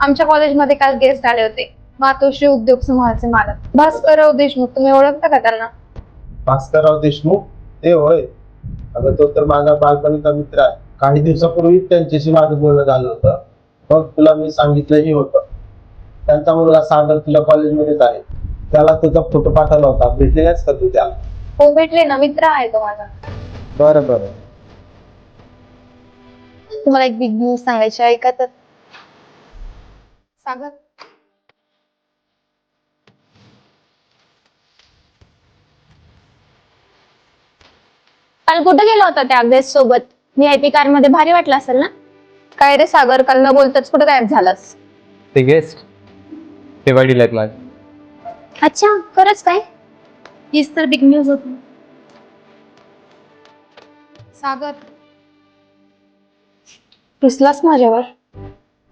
आमच्या कॉलेजमध्ये काल गेस्ट आले होते. मातोश्री उद्योग समूहाचे मालक भास्करराव देशमुख. तुम्ही ओळखता का त्यांना? भास्करराव देशमुख ते होय. अगं तो तर माझा बालपणीचा मित्र आहे. काही दिवसापूर्वी त्यांच्याशी माझं बोलणं झालं होतं. मग तुला मी सांगितलंही होतं. त्यांचा मुलगा सागर तुला कॉलेजमध्येच आहे. त्याला तुझा फोटो पाठवला होता. भेटलेलास का तू त्याला? हो भेटले ना, मित्र आहे तो माझा. बरं बरं. तुम्हाला एक बिग न्यूज सांगायची आहे का? तर सागर काल कुठे गेला होता त्या गेस्ट सोबत? व्हीआयपी कार मध्ये भारी वाटलं असेल ना? काय रे सागर, काल न बोलताच कुठे गायब झालास? ते गेस्ट ते वडील आहेत माझे. अच्छा, खरंच काय? हीच तर बिग न्यूज होती. सागर रुसलास माझ्यावर?